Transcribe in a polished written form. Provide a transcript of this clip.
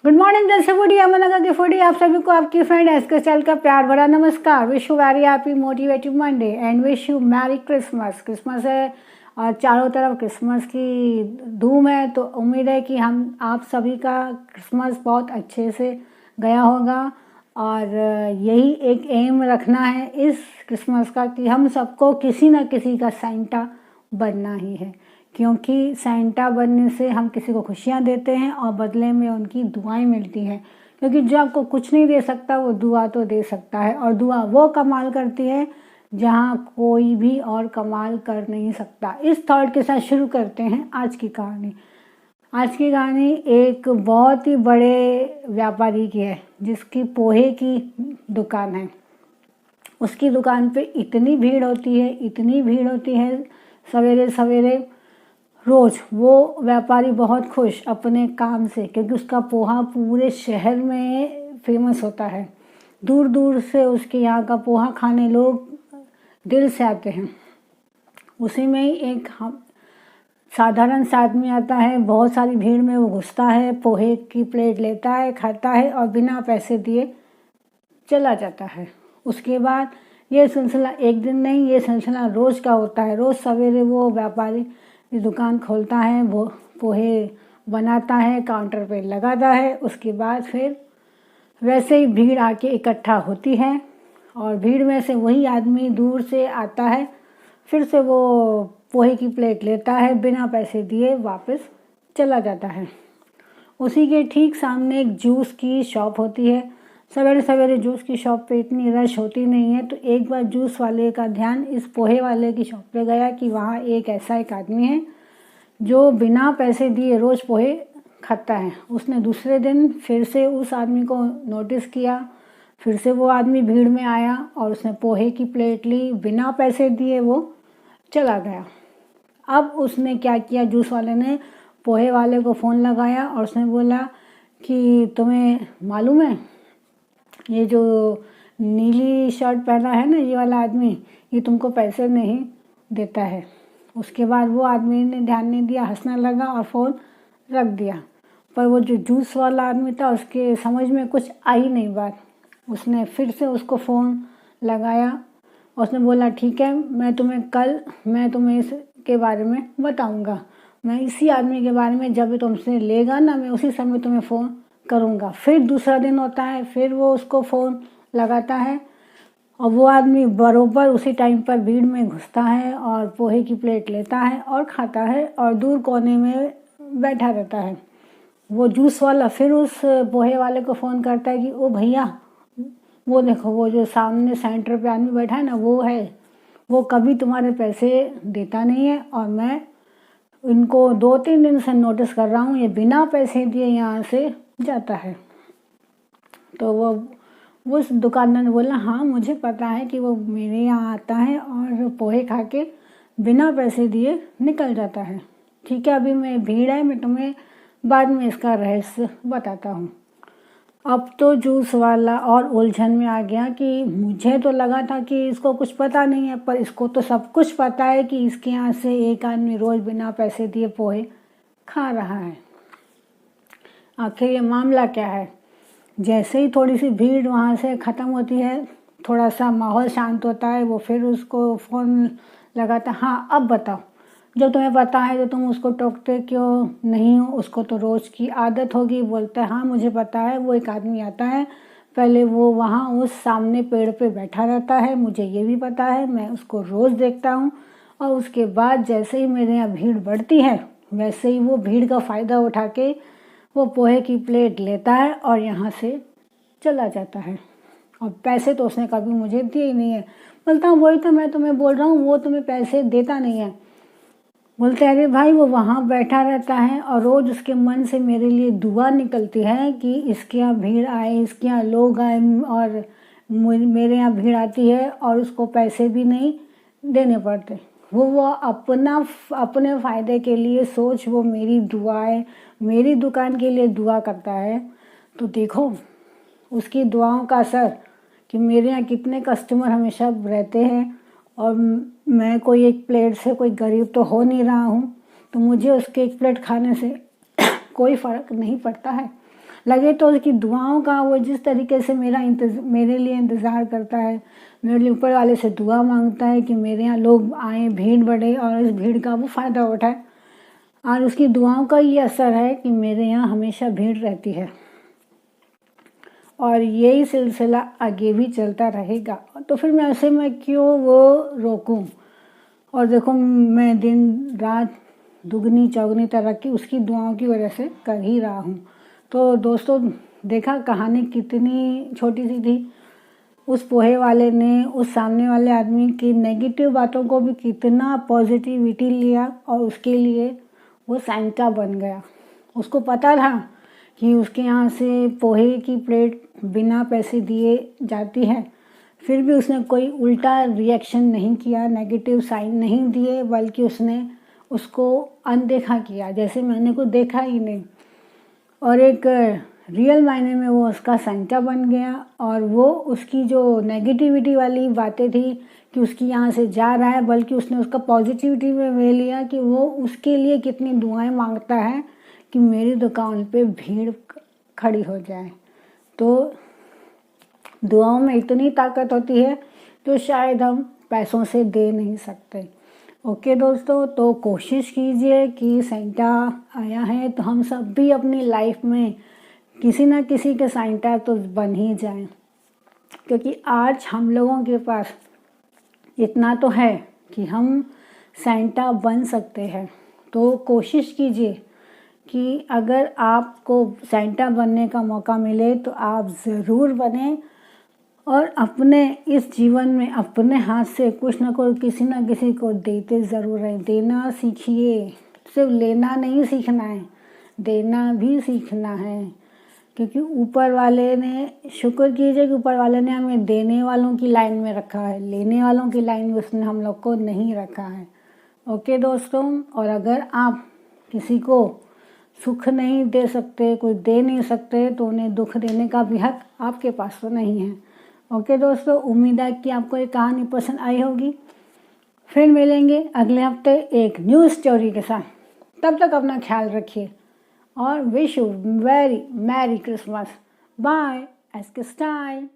Good morning दिल से foodie अमन लगा की फूडी आप सभी को आपकी फ्रेंड एसके स्टाइल का प्यार भरा नमस्कार। Wish you very happy motivative Monday and wish you merry Christmas. Christmas है और चारों तरफ क्रिसमस की धूम है, तो उम्मीद है कि हम आप सभी का क्रिसमस बहुत अच्छे से गया होगा। और यही एक एम रखना है इस क्रिसमस का कि हम सबको किसी न किसी का सेंटा बनना ही है, क्योंकि सेंटा बनने से हम किसी को खुशियाँ देते हैं और बदले में उनकी दुआएं मिलती हैं। क्योंकि जो आपको कुछ नहीं दे सकता वो दुआ तो दे सकता है, और दुआ वो कमाल करती है जहाँ कोई भी और कमाल कर नहीं सकता। इस थॉट के साथ शुरू करते हैं आज की कहानी। आज की कहानी एक बहुत ही बड़े व्यापारी की है जिसकी पोहे की दुकान है। उसकी दुकान पे इतनी भीड़ होती है, इतनी भीड़ होती है सवेरे सवेरे रोज़। वो व्यापारी बहुत खुश अपने काम से, क्योंकि उसका पोहा पूरे शहर में फेमस होता है। दूर दूर से उसके यहाँ का पोहा खाने लोग दिल से आते हैं। उसी में ही एक साधारण सा आदमी आता है, बहुत सारी भीड़ में वो घुसता है, पोहे की प्लेट लेता है, खाता है और बिना पैसे दिए चला जाता है। उसके बाद ये सिलसिला एक दिन नहीं, ये सिलसिला रोज़ का होता है। रोज़ सवेरे वो व्यापारी दुकान खोलता है, वो पोहे बनाता है, काउंटर पे लगाता है। उसके बाद फिर वैसे ही भीड़ आके इकट्ठा होती है और भीड़ में से वही आदमी दूर से आता है, फिर से वो पोहे की प्लेट लेता है, बिना पैसे दिए वापस चला जाता है। उसी के ठीक सामने एक जूस की शॉप होती है। सवेरे सवेरे जूस की शॉप पे इतनी रश होती नहीं है, तो एक बार जूस वाले का ध्यान इस पोहे वाले की शॉप पे गया कि वहाँ एक आदमी है जो बिना पैसे दिए रोज़ पोहे खाता है। उसने दूसरे दिन फिर से उस आदमी को नोटिस किया, फिर से वो आदमी भीड़ में आया और उसने पोहे की प्लेट ली, बिना पैसे दिए वो चला गया। अब उसने क्या किया, जूस वाले ने पोहे वाले को फ़ोन लगाया और उसने बोला कि तुम्हें मालूम है ये जो नीली शर्ट पहना है ना ये वाला आदमी, ये तुमको पैसे नहीं देता है। उसके बाद वो आदमी ने ध्यान नहीं दिया, हंसने लगा और फ़ोन रख दिया। पर वो जो जूस वाला आदमी था उसके समझ में कुछ आई नहीं बात। उसने फिर से उसको फ़ोन लगाया। उसने बोला ठीक है, मैं तुम्हें इसके बारे में बताऊंगा। मैं इसी आदमी के बारे में जब तुमसे लेगा ना, मैं उसी समय तुम्हें फ़ोन करूंगा। फिर दूसरा दिन होता है, फिर वो उसको फ़ोन लगाता है और वो आदमी बरोबर उसी टाइम पर भीड़ में घुसता है और पोहे की प्लेट लेता है और खाता है और दूर कोने में बैठा रहता है। वो जूस वाला फिर उस पोहे वाले को फ़ोन करता है कि ओ भैया, वो देखो वो जो सामने सेंटर पे आदमी बैठा है ना, वो है, वो कभी तुम्हारे पैसे देता नहीं है और मैं इनको 2-3 दिन से नोटिस कर रहा हूँ, ये बिना पैसे दिए यहाँ से जाता है। तो वो उस दुकानदार ने बोला हाँ मुझे पता है कि वो मेरे यहाँ आता है और पोहे खा के बिना पैसे दिए निकल जाता है। ठीक है, अभी मैं भीड़ है, मैं तुम्हें बाद में इसका रहस्य बताता हूँ। अब तो जूस वाला और उलझन में आ गया कि मुझे तो लगा था कि इसको कुछ पता नहीं है, पर इसको तो सब कुछ पता है कि इसके यहाँ से एक आदमी रोज़ बिना पैसे दिए पोहे खा रहा है। आखिर ये मामला क्या है। जैसे ही थोड़ी सी भीड़ वहाँ से ख़त्म होती है, थोड़ा सा माहौल शांत होता है, वो फिर उसको फ़ोन लगाता, हाँ अब बताओ, जब तुम्हें पता है तो तुम उसको टोकते क्यों नहीं हो, उसको तो रोज़ की आदत होगी। बोलता है हाँ मुझे पता है, वो एक आदमी आता है, पहले वो वहाँ उस सामने पेड़ पे बैठा रहता है, मुझे ये भी पता है, मैं उसको रोज़ देखता हूँ। और उसके बाद जैसे ही मेरे यहाँ भीड़ बढ़ती है, वैसे ही वो भीड़ का फ़ायदा उठा के वो पोहे की प्लेट लेता है और यहाँ से चला जाता है। और पैसे तो उसने कभी मुझे दिए ही नहीं है। बोलता हूँ वही तो मैं तुम्हें बोल रहा हूँ, वो तुम्हें पैसे देता नहीं है। बोलते अरे भाई, वो वहाँ बैठा रहता है और रोज़ उसके मन से मेरे लिए दुआ निकलती है कि इसके यहाँ भीड़ आए, इसके यहाँ लोग आए, और मेरे यहाँ भीड़ आती है और उसको पैसे भी नहीं देने पड़ते। वो अपने फ़ायदे के लिए सोच वो मेरी दुकान के लिए दुआ करता है। तो देखो उसकी दुआओं का असर कि मेरे यहाँ कितने कस्टमर हमेशा रहते हैं और मैं कोई एक प्लेट से कोई गरीब तो हो नहीं रहा हूँ, तो मुझे उसके एक प्लेट खाने से कोई फ़र्क नहीं पड़ता है। लगे तो उसकी दुआओं का, वो जिस तरीके से मेरे लिए इंतज़ार करता है, मेरे लिए ऊपर वाले से दुआ मांगता है कि मेरे यहाँ लोग आए, भीड़ बढ़े और इस भीड़ का वो फ़ायदा उठाए, और उसकी दुआओं का ये असर है कि मेरे यहाँ हमेशा भीड़ रहती है और यही सिलसिला आगे भी चलता रहेगा। तो फिर मैं क्यों वो रोकूं। और देखो, मैं दिन रात दुगनी चौगनी तरक्की उसकी दुआओं की वजह से कर ही रहा हूँ। तो दोस्तों, देखा कहानी कितनी छोटी सी थी। उस पोहे वाले ने उस सामने वाले आदमी की नेगेटिव बातों को भी कितना पॉजिटिविटी लिया और उसके लिए वो सैंटा बन गया। उसको पता था कि उसके यहाँ से पोहे की प्लेट बिना पैसे दिए जाती है, फिर भी उसने कोई उल्टा रिएक्शन नहीं किया, नेगेटिव साइन नहीं दिए, बल्कि उसने उसको अनदेखा किया, जैसे मैंने कुछ देखा ही नहीं। और एक रियल मायने में वो उसका सैंटा बन गया। और वो उसकी जो नेगेटिविटी वाली बातें थी कि उसकी यहाँ से जा रहा है, बल्कि उसने उसका पॉजिटिविटी में ले लिया कि वो उसके लिए कितनी दुआएं मांगता है कि मेरी दुकान पे भीड़ खड़ी हो जाए। तो दुआओं में इतनी ताकत होती है जो शायद हम पैसों से दे नहीं सकते। ओके दोस्तों, तो कोशिश कीजिए कि सैंटा आया है तो हम सब भी अपनी लाइफ में किसी ना किसी के सैंटा तो बन ही जाएं, क्योंकि आज हम लोगों के पास इतना तो है कि हम सैंटा बन सकते हैं। तो कोशिश कीजिए कि अगर आपको सैंटा बनने का मौका मिले तो आप ज़रूर बने और अपने इस जीवन में अपने हाथ से कुछ ना कुछ किसी ना किसी को देते ज़रूर हैं। देना सीखिए, सिर्फ लेना नहीं सीखना है, देना भी सीखना है। क्योंकि ऊपर वाले ने, शुक्र कीजिए कि ऊपर वाले ने हमें देने वालों की लाइन में रखा है, लेने वालों की लाइन में उसने हम लोग को नहीं रखा है। ओके दोस्तों, और अगर आप किसी को सुख नहीं दे सकते, कुछ दे नहीं सकते, तो उन्हें दुख देने का भी हक आपके पास तो नहीं है। ओके दोस्तों, उम्मीद है कि आपको ये कहानी पसंद आई होगी। फिर मिलेंगे अगले हफ्ते एक न्यू स्टोरी के साथ। तब तक अपना ख्याल रखिए और wish you very merry Christmas. By S के स्टाइल।